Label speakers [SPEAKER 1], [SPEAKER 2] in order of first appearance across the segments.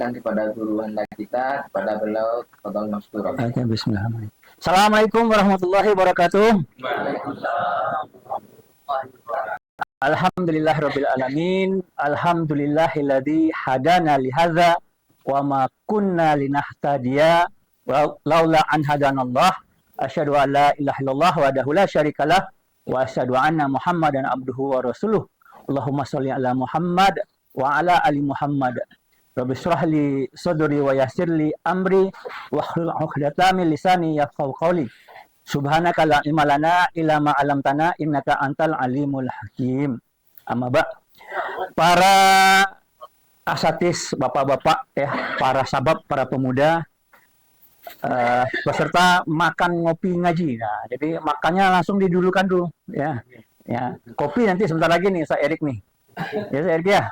[SPEAKER 1] dan kepada guru anda kita, kepada beliau, Fadhal Masykur.
[SPEAKER 2] Oke, bismillahirrahmanirrahim. Assalamualaikum warahmatullahi wabarakatuh.
[SPEAKER 1] Waalaikumsalam.
[SPEAKER 2] Alhamdulillahirabbil alamin. Alhamdulillahilladzi hadana li hadza wa ma kunna linahtadiya laula an hadanallah. Asyhadu an la ilaha illallah wahdahu la syarikalah wa asyhadu anna Muhammadan abduhu wa rasuluh. Allahumma shalli ala Muhammad wa ala ali Muhammad. Rabbi shrah li sadri wa yassir li amri wahlul 'uqdatam min lisani yafqahu qawli. Subhanaka la ilma lana illa ma 'allamtana innaka antal alimul hakim. Amma ba. Para asatis, bapak-bapak ya, para sabab, para pemuda, peserta makan ngopi ngaji. Nah, jadi makannya langsung didulukan dulu ya. Ya, kopi nanti sebentar lagi nih Saya Erik nih. Ya Saya Erik ya.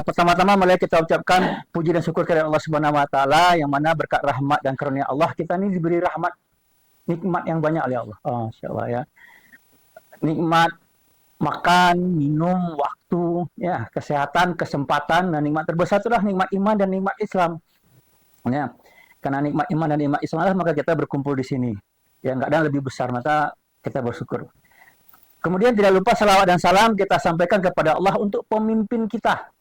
[SPEAKER 2] Pertama-tama mari kita ucapkan puji dan syukur kepada Allah Subhanahu wa taala yang mana berkat rahmat dan karunia Allah kita ini diberi rahmat, nikmat yang banyak oleh Allah. Oh, insyaallah ya. Nikmat makan, minum, waktu, ya, kesehatan, kesempatan, dan nikmat terbesar itulah nikmat iman dan nikmat Islam. Ya. Karena nikmat iman dan nikmat Islam lah maka kita berkumpul di sini. Ya, enggak ada yang lebih besar, maka kita bersyukur. Kemudian tidak lupa salawat dan salam kita sampaikan kepada Allah untuk pemimpin kita.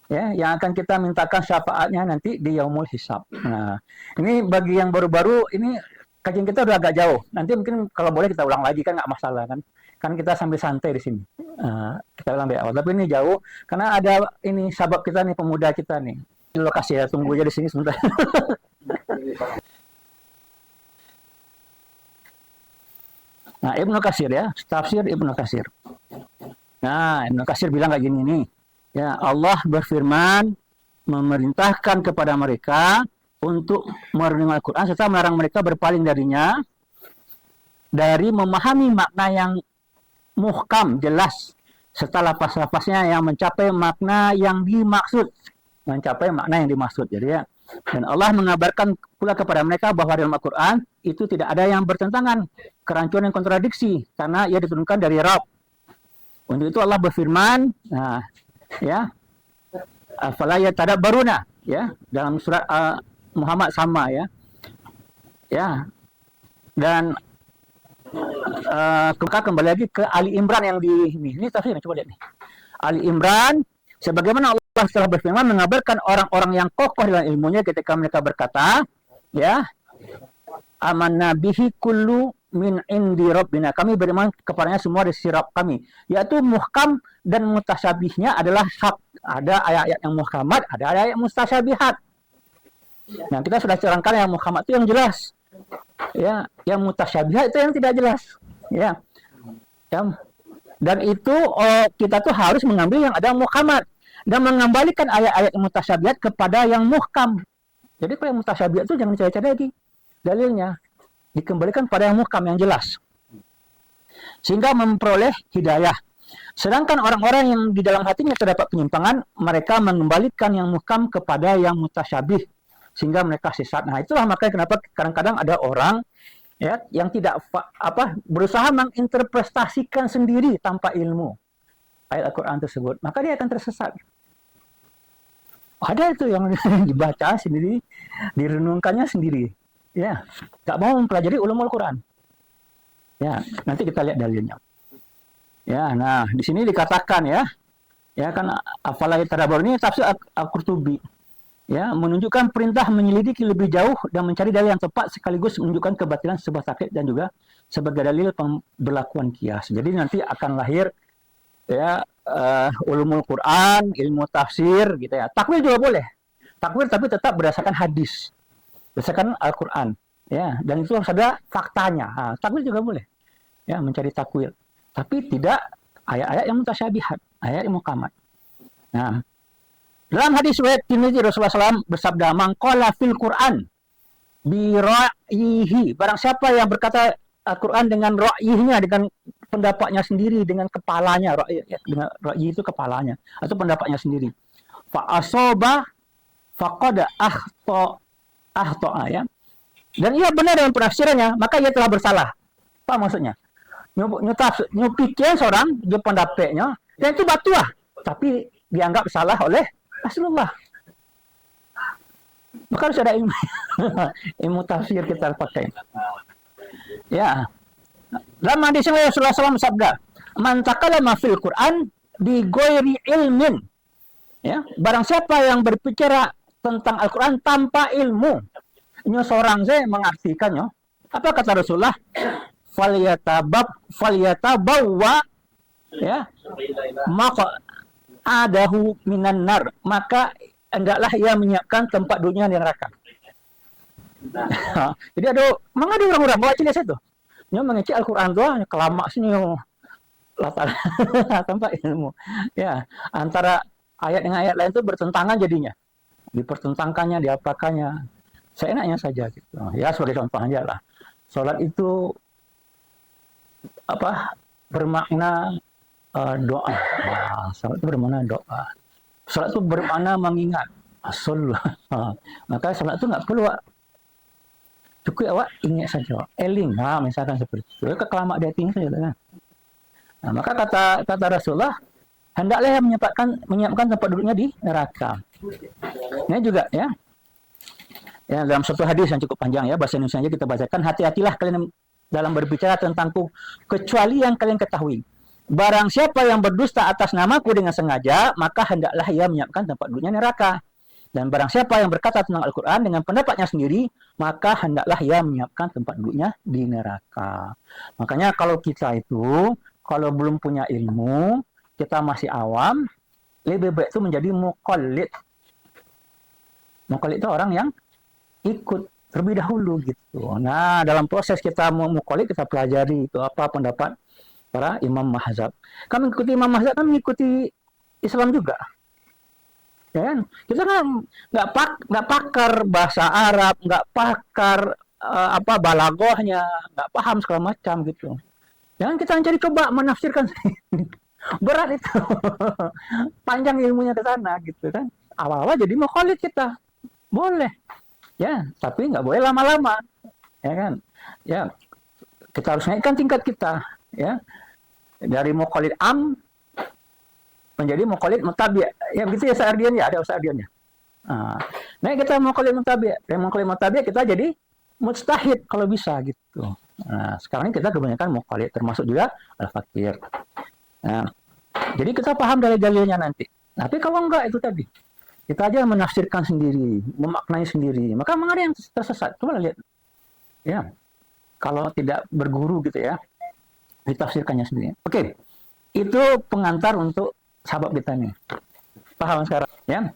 [SPEAKER 2] Ya, yang akan kita mintakan syafaatnya nanti di Yaumul Hisab. Nah, ini bagi yang baru-baru ini kajian kita udah agak jauh. Nanti mungkin kalau boleh kita ulang lagi kan nggak masalah kan. Kan kita sambil santai di sini. Kita ulang dari awal. Tapi ini jauh karena ada ini sahabat kita nih, pemuda kita nih. Di lokasi ya, tunggu aja di sini sebentar. Nah, Ibnu Katsir ya, tafsir Ibnu Katsir. Nah, Ibnu Katsir bilang kayak gini nih. Ya, Allah berfirman memerintahkan kepada mereka untuk merenungi Al-Quran serta melarang mereka berpaling darinya dari memahami makna yang muhkam, jelas, serta lapas-lapasnya yang mencapai makna yang dimaksud. Jadi ya, dan Allah mengabarkan pula kepada mereka bahwa dalam Al-Quran itu tidak ada yang bertentangan, kerancuan dan kontradiksi, karena ia diturunkan dari Rabb. Untuk itu Allah berfirman, nah, ya, afala yatadabbaruna, ya, dalam surat Muhammad sama ya. Ya. Dan kita kembali lagi ke Ali Imran yang di ini tafsirnya, coba lihat nih. Ali Imran, sebagaimana Allah telah berfirman mengabarkan orang-orang yang kokoh dalam ilmunya ketika mereka berkata, ya, amanna bihi kullu min indi rabbina. Kami beriman kepadanya semua dari sisi Rabb kami. Yaitu muhkam dan mutasyabihnya adalah hak. Ada ayat-ayat yang muhkamat, ada ayat yang mustasyabihat. Nah, kita sudah terangkan yang muhkamat itu yang jelas. Ya, yang mutasyabihat itu yang tidak jelas. Ya. Dan itu kita tuh harus mengambil yang ada muhkamat dan mengembalikan ayat-ayat yang mutasyabihat kepada yang muhkam. Jadi kalau yang mutasyabihat itu jangan dicari-cari lagi dalilnya. Dikembalikan pada yang muhkam, yang jelas. Sehingga memperoleh hidayah. Sedangkan orang-orang yang di dalam hatinya terdapat penyimpangan, mereka mengembalikan yang muhkam kepada yang mutasyabih. Sehingga mereka sesat. Nah, itulah makanya kenapa kadang-kadang ada orang ya yang tidak berusaha menginterpretasikan sendiri tanpa ilmu ayat Al-Quran tersebut. Maka dia akan tersesat. Ada itu yang dibaca sendiri, direnungkannya sendiri. Ya, tak mau mempelajari ulumul Quran. Ya, nanti kita lihat dalilnya. Ya, nah di sini dikatakan ya kan afala yatadabbar ini tafsir Al-Qurtubi. Ya, menunjukkan perintah menyelidiki lebih jauh dan mencari dalil yang tepat sekaligus menunjukkan kebatilan sebuah taklid dan juga sebagai dalil pemberlakuan kias. Jadi nanti akan lahir ya ulumul Quran, ilmu tafsir gitu ya. Takwil juga boleh. Takwil tapi tetap berdasarkan hadis. Berdasarkan Al-Quran, ya, dan itu harus ada faktanya. Nah, takwil juga boleh, ya, mencari takwil, tapi tidak ayat-ayat yang mutasyabihat, ayat yang muhkamat. Nah, dalam hadis riwayat Tirmidzi Rasulullah SAW bersabda, "Man qala fil Quran bi ra'yihi." Barang siapa yang berkata Al-Quran dengan ra'yinya, dengan pendapatnya sendiri, dengan kepalanya, dengan ra'yi itu kepalanya atau pendapatnya sendiri. Fa asaba faqad akhta'a, ya. Dan ia benar dalam penafsirannya, maka ia telah bersalah. Apa maksudnya? Nyupiknya seorang dia pendapatnya, dan itu batuah, tapi dianggap salah oleh Rasulullah. Maka harus ada ilmu. Ilmu tafsir kita pakai. Ya. Dalam hadis Rasulullah SAW sabda, "Man takallama fil Qur'an bi ghairi ilmin." Ya, barang siapa yang berbicara tentang Al-Qur'an tanpa ilmu. Ini seorang saya mengartikannya. Apa kata Rasulullah? Falyatabawwa ya, maka adahu minan nar, maka hendaklah ia menyiapkan tempat duduknya di neraka. Jadi ada orang-orang bawa cilik itu. Dia mengecek Al-Qur'an doang, kelamak sini latar tanpa ilmu. Ya, antara ayat dengan ayat lain itu bertentangan jadinya. Dipertentangkannya, diapakannya. Seenaknya saja gitu. Ya, sebagai contoh aja lah. Salat itu bermakna doa. Salat itu bermakna doa. Salat itu bermakna mengingat. Maka salat itu nggak perlu cukup awak ingat saja, eling, misalkan seperti itu. Kekelamak dia tinggi saja kan. Nah, maka kata Rasulullah, hendaklah menyiapkan tempat duduknya di neraka. Ini juga ya. Ya, dalam satu hadis yang cukup panjang ya, bahasa Indonesia kita bacakan, hati-hatilah kalian dalam berbicara tentangku, kecuali yang kalian ketahui. Barang siapa yang berdusta atas namaku dengan sengaja, maka hendaklah ia menyiapkan tempat duduknya neraka. Dan barang siapa yang berkata tentang Al-Quran dengan pendapatnya sendiri, maka hendaklah ia menyiapkan tempat duduknya di neraka. Makanya kalau kita itu, kalau belum punya ilmu, kita masih awam, lebih baik itu menjadi muqallid. Muqallid itu orang yang ikut terlebih dahulu gitu. Nah, dalam proses kita muqallid, kita pelajari itu apa pendapat para imam mazhab. Kami mengikuti imam mazhab, kami mengikuti Islam juga. Ya kan? Kita kan nggak pakar bahasa Arab, nggak pakar balaghahnya, nggak paham segala macam gitu. Jangan kita mencari coba menafsirkan. Berat itu. Panjang ilmunya ke sana gitu kan. Awal-awal jadi muqallid kita. Boleh. Ya, tapi nggak boleh lama-lama. Ya kan? Ya, kita harus naikkan tingkat kita, ya. Dari muqallid menjadi muqallid mutabi'. Ya begitu ya seardiannya, ada seardiannya. Nah, kita muqallid mutabi'. Dari muqallid mutabi' kita jadi mujtahid kalau bisa gitu. Nah, sekarang ini kita kebanyakan muqallid, termasuk juga al-faqih. Nah, jadi kita paham dari dalilnya nanti. Tapi kalau enggak itu tadi, kita aja menafsirkan sendiri, memaknai sendiri. Maka memang ada yang tersesat. Coba lihat. Ya. Kalau tidak berguru gitu ya, ditafsirkannya sendiri. Oke. Itu pengantar untuk sahabat kita nih. Paham sekarang ya?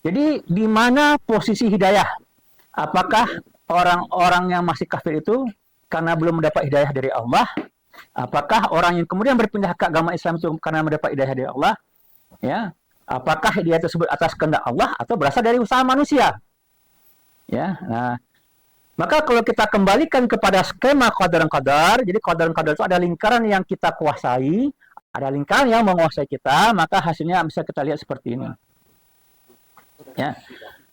[SPEAKER 2] Jadi di mana posisi hidayah? Apakah orang-orang yang masih kafir itu karena belum mendapat hidayah dari Allah? Apakah orang yang kemudian berpindah ke agama Islam itu karena mendapat hidayah dari Allah? Ya. Apakah hidayah tersebut atas kehendak Allah atau berasal dari usaha manusia? Ya. Nah, maka kalau kita kembalikan kepada skema qadar dan qadar, jadi qadar dan qadar itu ada lingkaran yang kita kuasai, ada lingkaran yang menguasai kita, maka hasilnya bisa kita lihat seperti ini. Ya.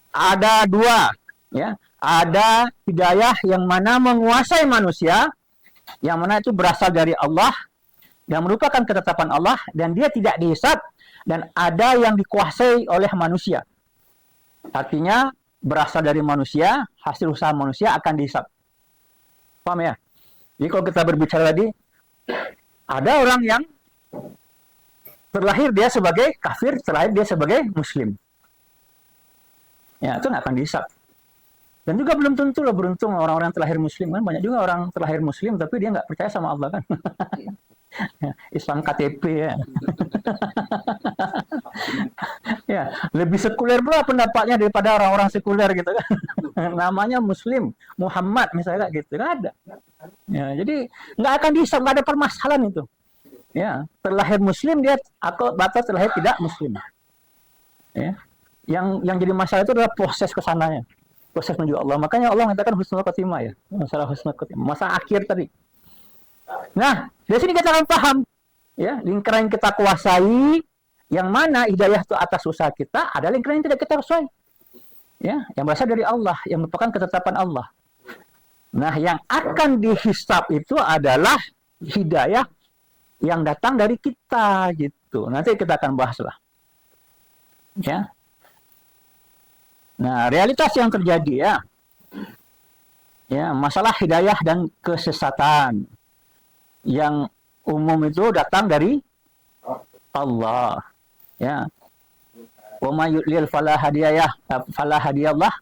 [SPEAKER 2] Ada dua, ya. Ada hidayah yang mana menguasai manusia, yang mana itu berasal dari Allah, yang merupakan ketetapan Allah, dan dia tidak dihisab, dan ada yang dikuasai oleh manusia. Artinya, berasal dari manusia, hasil usaha manusia akan dihisab. Paham ya? Jadi kalau kita berbicara tadi, ada orang yang terlahir dia sebagai kafir, terlahir dia sebagai muslim. Ya, itu nggak akan dihisab. Dan juga belum tentu lah beruntung orang-orang terlahir muslim kan. Banyak juga orang terlahir muslim tapi dia nggak percaya sama Allah kan. Islam KTP ya. Ya, lebih sekuler pula pendapatnya daripada orang-orang sekuler gitu kan. Namanya muslim, Muhammad misalnya gitu kan ada. Ya, jadi nggak akan dihisab, nggak ada permasalahan itu. Ya, terlahir muslim dia atau batas terlahir tidak muslim. Ya. Yang jadi masalah itu adalah proses kesananya. Proses menuju Allah. Makanya Allah mengatakan husnul khotimah ya. Masalah husnul khotimah. Masa akhir tadi. Nah, dari sini kita akan paham ya, lingkaran yang kita kuasai, yang mana hidayah itu atas usaha kita, ada lingkaran yang tidak kita kuasai. Ya, yang berasal dari Allah, yang merupakan ketetapan Allah. Nah, yang akan dihisab itu adalah hidayah yang datang dari kita gitu. Nanti kita akan bahas lah. Ya. Nah, realitas yang terjadi ya masalah hidayah dan kesesatan yang umum itu datang dari Allah. Ya, wa may yudlil fala hadiyallah.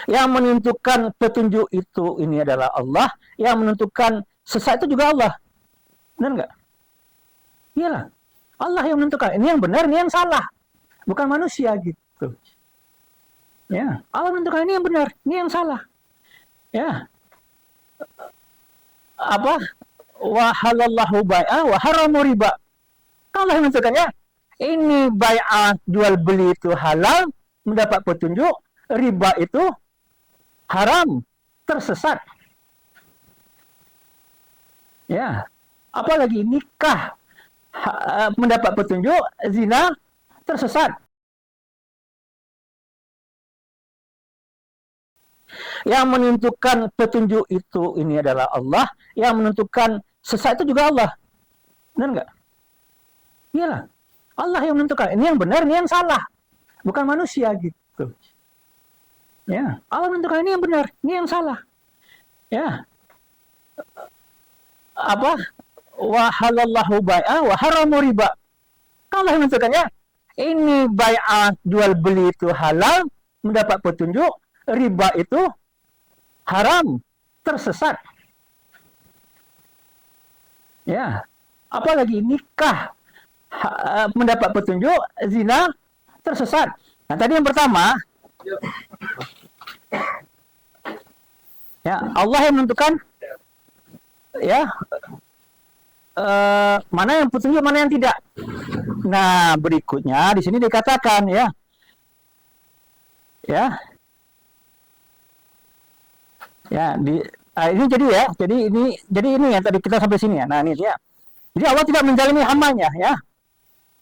[SPEAKER 2] Yang menentukan petunjuk itu ini adalah Allah, yang menentukan sesat itu juga Allah. Benar nggak? Iyalah. Allah yang menentukan. Ini yang benar, ini yang salah. Bukan manusia gitu. Ya, Allah menentukan ini yang benar, ini yang salah. Ya. Apa? Wa halallahu bai'a wa haramu riba. Allah yang menentukannya. Ini bai'ah jual beli itu halal, mendapat petunjuk, riba itu haram, tersesat. Ya. Apalagi nikah mendapat petunjuk, zina tersesat. Yang menentukan petunjuk itu ini adalah Allah, yang menentukan sesat itu juga Allah. Benar nggak? Iyalah. Allah yang menentukan. Ini yang benar, ini yang salah. Bukan manusia gitu. Ya, Allah menentukan ini yang benar, ini yang salah. Ya. Apa? Wa halallahu bai'a wa haramu riba. Allah yang menentukannya. Ini bai'ah jual beli itu halal, mendapat petunjuk, riba itu haram, tersesat. Ya. Apalagi nikah mendapat petunjuk, zina tersesat. Nah, tadi yang pertama, ya Allah yang menentukan, ya mana yang petunjuk, mana yang tidak. Nah, berikutnya di sini dikatakan ya, ini jadi ini yang tadi kita sampai sini ya. Nah, ini ya. Jadi Allah tidak menzalimi hambanya ya.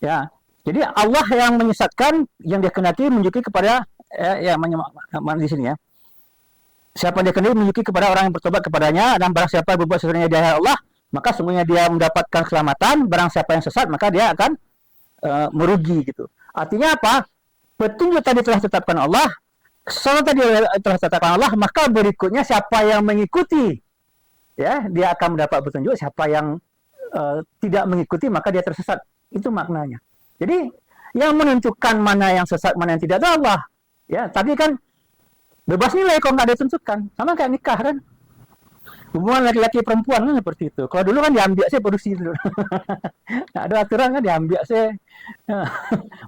[SPEAKER 2] Ya. Jadi Allah yang menyesatkan, yang dia kehendaki menunjuki kepada di sini ya. Siapa dia kehendaki menunjuki kepada orang yang bertobat kepadanya, dan barang siapa berbuat sesuatu yang dihaya Allah, maka semuanya dia mendapatkan keselamatan. Barang siapa yang sesat, maka dia akan merugi gitu. Artinya apa? Petunjuk tadi telah ditetapkan Allah, keselamatan tadi telah ditetapkan Allah, maka berikutnya siapa yang mengikuti, ya dia akan mendapat petunjuk. Siapa yang tidak mengikuti, maka dia tersesat. Itu maknanya. Jadi yang menentukan mana yang sesat, mana yang tidak itu Allah. Ya, tapi kan bebas nilai kalau nggak ditentukan. Sama kayak nikah kan. Hubungan laki-laki perempuan kan seperti itu. Kalau dulu kan diambil saya produksi dulu. Nah, ada aturan kan diambil saya.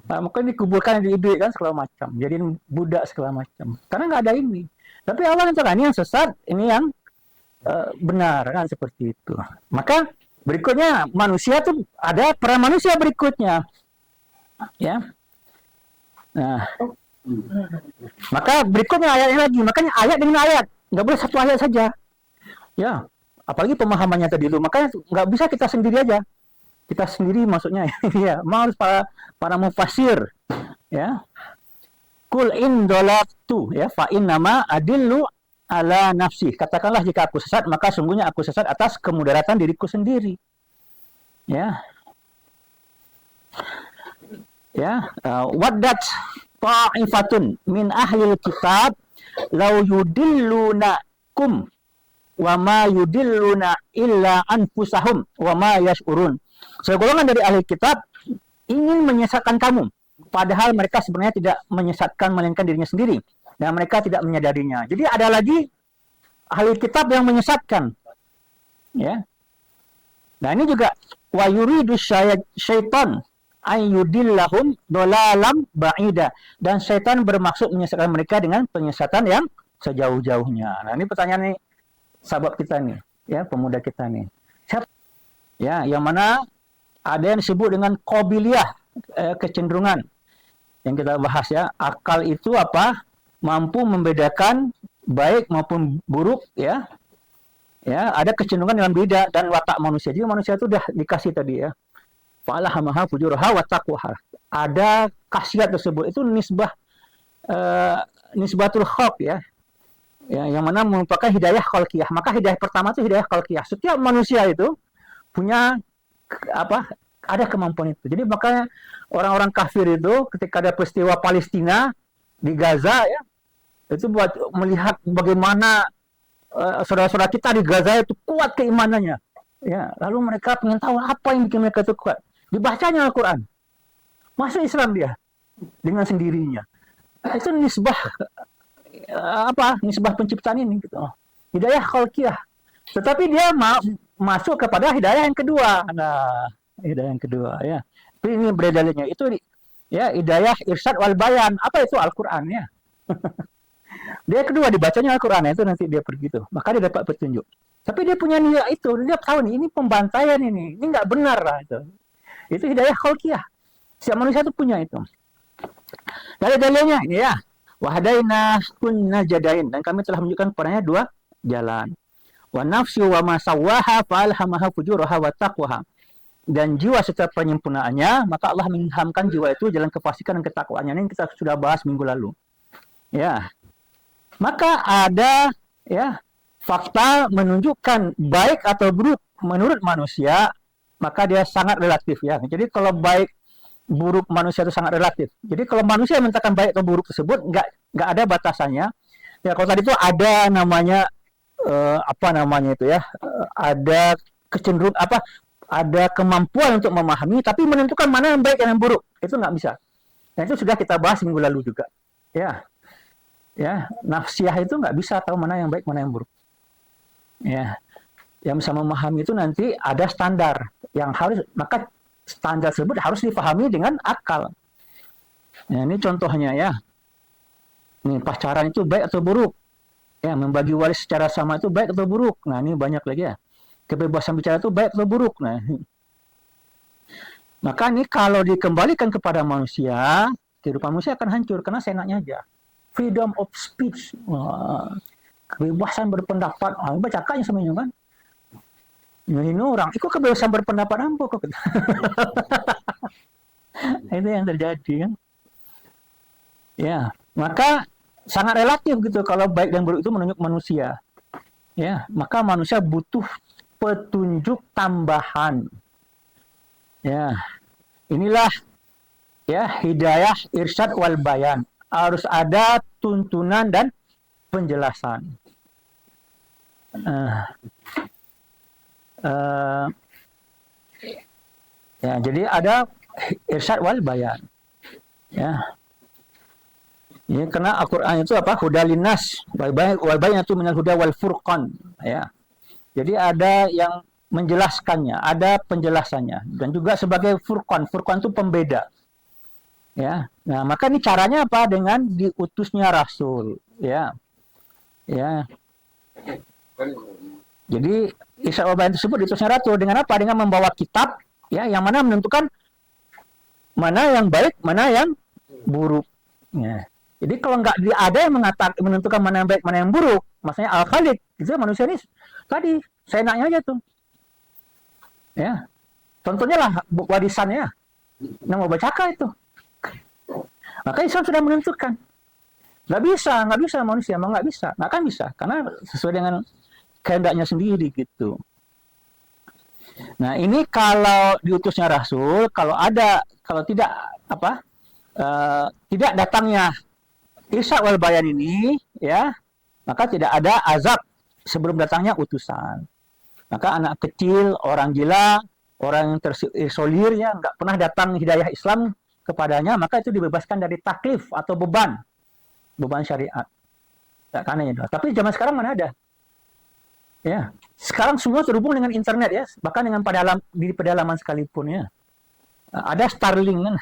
[SPEAKER 2] Maka dikuburkan di ide kan segala macam. Jadi budak segala macam. Karena nggak ada ini. Tapi Allah menentukan ini yang sesat, ini yang benar kan seperti itu. Maka berikutnya manusia tuh ada peran manusia berikutnya. Ya. Nah, maka berikutnya ayatnya lagi. Makanya ayat dengan ayat, nggak boleh satu ayat saja. Ya, apalagi pemahamannya tadi itu. Makanya nggak bisa kita sendiri aja. Kita sendiri maksudnya ya, harus para mufasir. Ya. Kul in dolatu ya fa in nama adillu ala nafsi. Katakanlah jika aku sesat, maka sungguhnya aku sesat atas kemudaratan diriku sendiri. Ya. Ya, waddat ta'ifatun min ahlil kitab law yudillunakum wa ma yudilluna illa anfusahum wa ma yash'urun. Segolongan dari ahli kitab ingin menyesatkan kamu, padahal mereka sebenarnya tidak menyesatkan melainkan dirinya sendiri, dan mereka tidak menyadarinya. Jadi ada lagi ahli kitab yang menyesatkan. Ya. Nah, ini juga wa yuridu syaitan ayyudillahum dolalam ba'ida, dan syaitan bermaksud menyesatkan mereka dengan penyesatan yang sejauh-jauhnya. Nah, ini pertanyaan nih sahabat kita nih, ya, pemuda kita nih. Siapa? Ya, yang mana ada yang disebut dengan qabiliyah, kecenderungan yang kita bahas ya. Akal itu apa? Mampu membedakan baik maupun buruk ya. Ya, ada kecenderungan dalam diri dan watak manusia. Jadi manusia itu sudah dikasih tadi ya. Fa'alhamaha fujuraha wa taqwaha. Ada khasiat tersebut, itu nisbatul khalq ya. Ya, yang mana merupakan hidayah khalqiyah. Maka hidayah pertama itu hidayah khalqiyah. Setiap manusia itu punya ada kemampuan itu. Jadi makanya orang-orang kafir itu ketika ada peristiwa Palestina, di Gaza ya, itu buat melihat bagaimana saudara-saudara kita di Gaza itu kuat keimanannya. Ya, lalu mereka ingin tahu apa yang bikin mereka itu kuat. Dibacanya Al-Quran. Masuk Islam dia dengan sendirinya. Itu nisbah nisbah penciptaan ini gitu. Hidayah khalqiyah. Tetapi dia masuk kepada hidayah yang kedua. Nah, hidayah yang kedua ya. Tapi ini beredalnya itu ya hidayah irsyad wal bayan. Apa itu Al-Quran ya? Dia kedua dibacanya Al-Quran itu nanti dia pergi tuh. Maka dia dapat petunjuk. Tapi dia punya niat itu, dia tahu nih ini pembantaian ini nggak benar lah itu. Itu hidayah khalqiyah. Setiap manusia itu punya itu. Dari dalilnya ini ya. Wahadaina kunna jadain, dan kami telah menunjukkan kepadanya dua jalan. Wa nafsi wa ma sawwaha fa alhamaha fujuraha wa taqwaha. Dan jiwa setelah penyempurnaannya, maka Allah mengilhamkan jiwa itu jalan kefasikan dan ketakwaannya. Ini kita sudah bahas minggu lalu. Ya. Maka ada ya fakta menunjukkan baik atau buruk menurut manusia, maka dia sangat relatif ya. Jadi kalau baik buruk manusia itu sangat relatif. Jadi kalau manusia mengatakan baik atau buruk tersebut nggak ada batasannya. Ya kalau tadi itu ada namanya ada kecenderungan ada kemampuan untuk memahami, tapi menentukan mana yang baik dan yang buruk itu nggak bisa. Dan itu sudah kita bahas minggu lalu juga. Ya, nafsiyah itu nggak bisa tahu mana yang baik mana yang buruk. Ya, yang bisa memahami itu nanti ada standar yang harus, maka standar tersebut harus dipahami dengan akal. Nah, ini contohnya ya. Ini pacaran itu baik atau buruk? Ya, membagi waris secara sama itu baik atau buruk? Nah, ini banyak lagi ya. Kebebasan bicara itu baik atau buruk? Nah, maka ini kalau dikembalikan kepada manusia, kehidupan manusia akan hancur karena seenaknya aja. Freedom of speech, kebebasan berpendapat. Baca kakaknya semuanya kan. Ini orang, itu kebebasan berpendapat apa kok? Itu yang terjadi kan. Ya, maka sangat relatif gitu kalau baik dan buruk itu menunjuk manusia. Ya, maka manusia butuh petunjuk tambahan. Ya, inilah ya hidayah irsyad wal bayan. Harus ada tuntunan dan penjelasan. Ya, jadi ada irsyad wal bayan. Ya. Ya, karena Al-Qur'an itu apa? Hudalinas wal bayan itu minal huda wal furqan, ya. Jadi ada yang menjelaskannya, ada penjelasannya, dan juga sebagai furqan. Furqan itu pembeda. Ya. Nah, maka ini caranya apa? Dengan diutusnya rasul, ya. Ya. Jadi irsyad wal bayan tersebut diutusnya rasul dengan apa? Dengan membawa kitab ya yang mana menentukan mana yang baik, mana yang buruk. Ya. Jadi kalau nggak ada yang menentukan mana yang baik, mana yang buruk, maksudnya al-khaliq, itu manusia ini tadi seenaknya aja tuh. Ya. Contohnya lah warisannya. Yang mau baca itu. Maka Islam sudah menentukan. Nggak bisa manusia, nggak bisa. Nggak akan bisa, karena sesuai dengan kehendaknya sendiri gitu. Nah ini kalau diutusnya Rasul, kalau tidak tidak datangnya irsyad wal bayan ini, ya maka tidak ada azab sebelum datangnya utusan. Maka anak kecil, orang gila, orang yang terisolir ya nggak pernah datang hidayah Islam kepadanya, maka itu dibebaskan dari taklif atau beban syariat. Ya, karena itu. Tapi zaman sekarang mana ada? Ya, sekarang semua terhubung dengan internet ya, bahkan dengan di pedalaman sekalipun ya. Ada Starlink kan?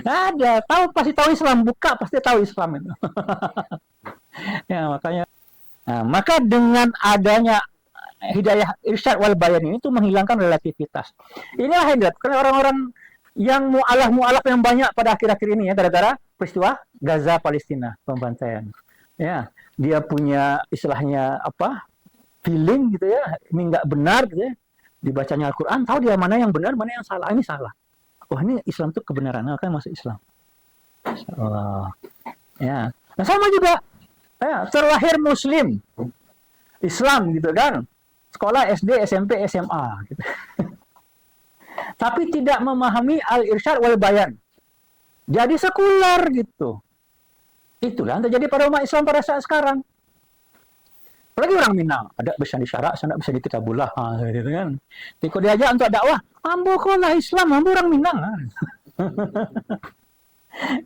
[SPEAKER 2] Ada, pasti tahu Islam, buka pasti tahu Islam itu. Ya makanya, maka dengan adanya hidayah irsyad wal bayan ini itu menghilangkan relativitas. Inilah yang karena orang-orang yang mu'alaf yang banyak pada akhir-akhir ini ya, gara-gara peristiwa Gaza Palestina pembantaian. Ya, dia punya istilahnya feeling gitu ya, ini nggak benar gitu ya. Dibacanya Al-Quran, tahu dia mana yang benar, mana yang salah. Ini salah. Wah, ini Islam itu kebenaran. Maka masuk Islam. Allah. Ya. Nah, sama juga. Ya, terlahir Muslim. Islam gitu kan. Sekolah SD, SMP, SMA. Gitu. Tapi tidak memahami al-irsyad wal bayan. jadi sekuler gitu. Itulah yang terjadi pada umat Islam pada saat sekarang. Apalagi orang Minang, ada bisa disyarak, sana bisa di kitabullah, gitu kan. Tikut diajak untuk dakwah, ambo kolah Islam, ambo orang Minang.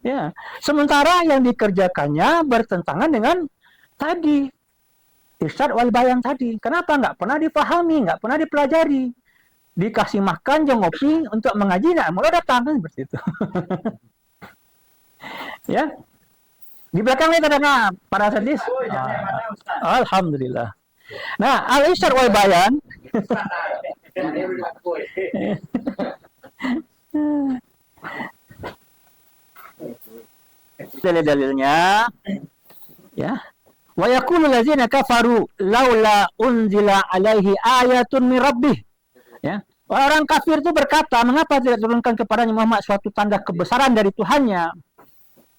[SPEAKER 2] Ya, sementara yang dikerjakannya bertentangan dengan tadi irsyad wal bayan tadi. Kenapa nggak pernah dipahami, nggak pernah dipelajari? Dikasih makan ngopi untuk mengaji, nah mulai datang kan seperti itu. Ya, di belakang itu ada para hadis. Alhamdulillah. Nah, al-irsyad wal bayan. Dalil-dalilnya, ya. Wa yaqulu allazina kafaru laula unzila alaihi ayatun min rabbih. Ya. Orang kafir itu berkata, mengapa tidak turunkan kepadanya Muhammad suatu tanda kebesaran dari Tuhannya?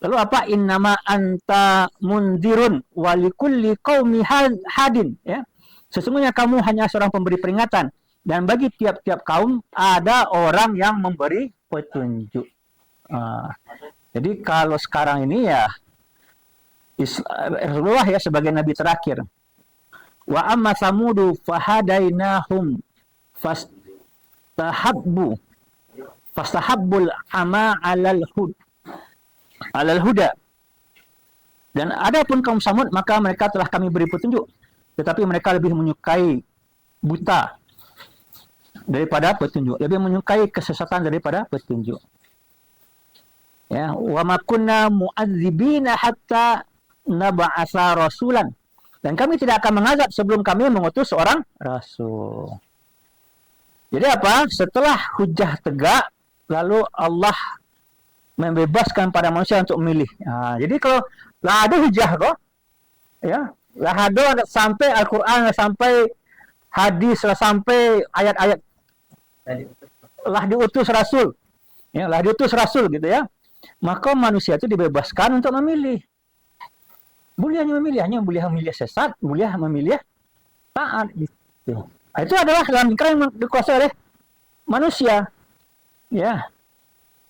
[SPEAKER 2] Lalu apa? Innama anta mundirun walikulli qaumi hadin. Ya. Sesungguhnya kamu hanya seorang pemberi peringatan. Dan bagi tiap-tiap kaum ada orang yang memberi petunjuk. Jadi kalau sekarang ini ya Rasulullah ya sebagai nabi terakhir. Wa amma samudu fahadainahum fastahabbul ama alal huda. Dan adapun kaum Samud maka mereka telah kami beri petunjuk, tetapi mereka lebih menyukai buta daripada petunjuk, lebih menyukai kesesatan daripada petunjuk. Ya, wa ma kunna mu'adzibina hatta nab'atsa rasulan. Dan kami tidak akan mengazab sebelum kami mengutus seorang rasul. Jadi apa? Setelah hujah tegak, lalu Allah membebaskan pada manusia untuk memilih. Nah, jadi kalau lah ada hujah kok, ya, lah ada sampai Al-Quran, sampai hadis, lah sampai ayat-ayat, lah diutus rasul, ya, lah diutus rasul gitu ya. Maka manusia itu dibebaskan untuk memilih. Boleh hanya memilih, boleh memilih sesat, boleh memilih taat gitu. Itu adalah dalam lingkaran yang dikuasai oleh manusia. Ya.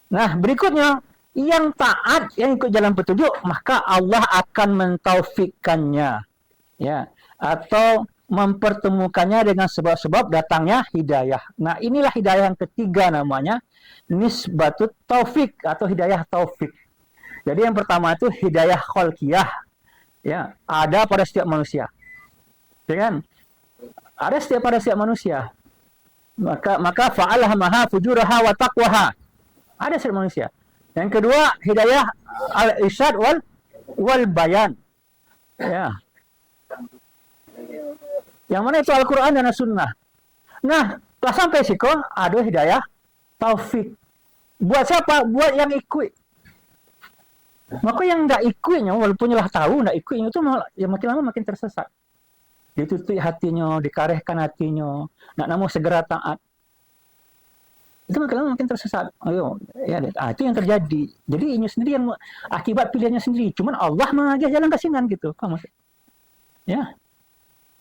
[SPEAKER 2] Nah, berikutnya yang taat, yang ikut jalan petunjuk, maka Allah akan mentaufikkannya. Ya, atau mempertemukannya dengan sebab-sebab datangnya hidayah. Nah, inilah hidayah yang ketiga namanya nisbatut taufik atau hidayah taufik. Jadi yang pertama itu hidayah khalqiyah. Ya, ada pada setiap manusia. Ya kan? Ada pada setiap manusia. Maka fa'alhamaha fujuraha wa taqwaha. Ada setiap manusia. Yang kedua, hidayah al-irsyad wal bayan. Ya. Yang mana itu Al-Qur'an dan As-Sunnah. Nah, telah sampai siko ada hidayah taufik. Buat siapa? Buat yang ikut. Maka yang tidak ikutnya, walaupun lah tahu tidak ikutnya itu ya makin lama makin tersesat. Ditutup hatinya, dikarehkan hatinya, nak mau segera taat. Itu makin lama makin tersesat. Ayo, ya, itu yang terjadi. Jadi ini sendiri yang akibat pilihannya sendiri. Cuman Allah mengajak jalan kasinan gitu, paham maksud? Ya,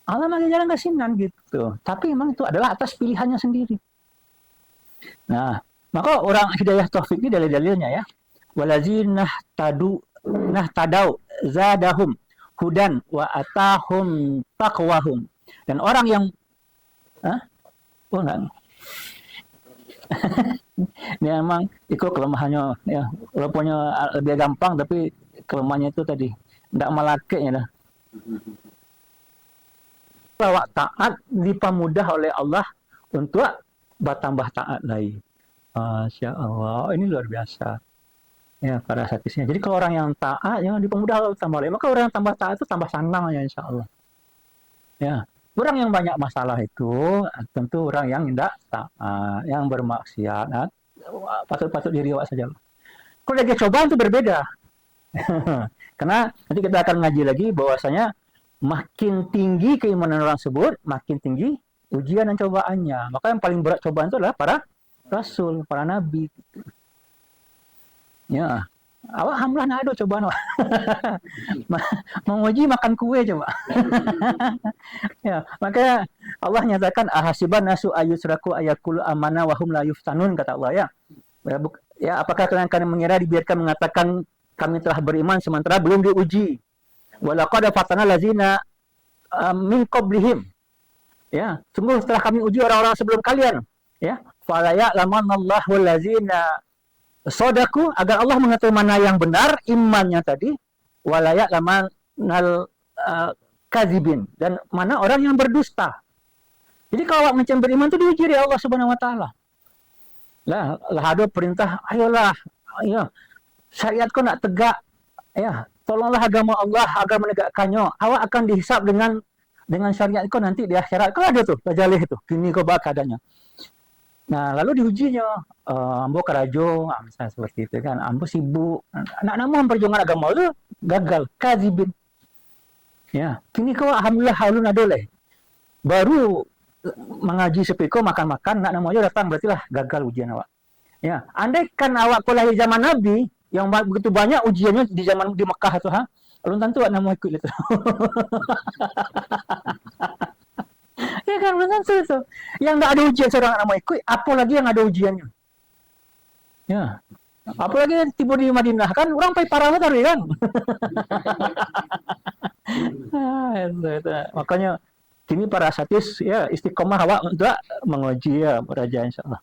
[SPEAKER 2] Allah mengajak jalan kasinan gitu. Tapi memang itu adalah atas pilihannya sendiri. Nah, maka orang hidayah taufik ini dalil-dalilnya ya. Walazina tadau zadahum hudan wa atahum taqwahum. Dan orang yang enggak. Dia memang ikut kelemahannya ya. Walaupun lebih gampang tapi kelemahannya itu tadi enggak malaknya dah. Bahwa taat dipermudah oleh Allah untuk bertambah taat lagi. Masya Allah, ini luar biasa. Ya, para hadisnya. Jadi kalau orang yang taat, yang dipermudah Allah tambah lagi. Maka orang yang tambah taat itu tambah senang ya, insya Allah. Ya, orang yang banyak masalah itu tentu orang yang tidak taat, yang bermaksiat. Nah, patut-patut diriwayat saja. Kalau lagi cobaan itu berbeda. Karena nanti kita akan ngaji lagi bahwasanya makin tinggi keimanan orang tersebut, makin tinggi ujian dan cobaannya. Maka yang paling berat cobaan itu adalah para rasul, para nabi. Ya, awak hamlah nak ada cobaan. Menguji makan kue coba. Ya, maka Allah nyatakan ahasiban nasu ayusraku ayakulu amana wahum la yuftanun kata Allah ya. Ya, apakah kalian mengira dibiarkan mengatakan kami telah beriman sementara belum diuji? Walaqad fatana lazina min qablihim. Ya, sungguh setelah kami uji orang-orang sebelum kalian. Ya, fala ya'lamanallahu allazina sodaku, agar Allah mengetahui mana yang benar imannya tadi, wala ya'lamanal kadzibin, dan mana orang yang berdusta. Jadi kalau awak macam beriman itu diuji oleh Allah Subhanahu wa taala. Lah ada perintah, ayolah, ayo, syariat kau nak tegak, ya, tolonglah agama Allah agar menegakkannya. Awak akan dihisap dengan syariat kau nanti di akhirat. Kau ada tuh, tajalih itu. Kini kau bak keadaannya. Nah, lalu diujinya, ambo kerajo, misalnya seperti itu kan, ambo sibuk, nak nama memperjuangkan agama itu gagal, kadzibin. Ya, kini kau alhamdulillah haulun adoleh. Baru mengaji sepiko makan-makan, nak namanya datang berarti lah gagal ujian awak. Ya, andai kan awak kuliah di zaman Nabi yang begitu banyak ujiannya di zaman di Mekah itu, belum tentu awak nama ikut itu. Ya kan, belum tentu itu. Yang tidak ada ujian seorang nama ikut, apalagi yang ada ujiannya. Ya, apalagi yang tiba di Madinah kan orang pai parah tadi kan. Itu. Makanya kini para satis ya istiqomah awak untuk menguji ya raja insyaallah.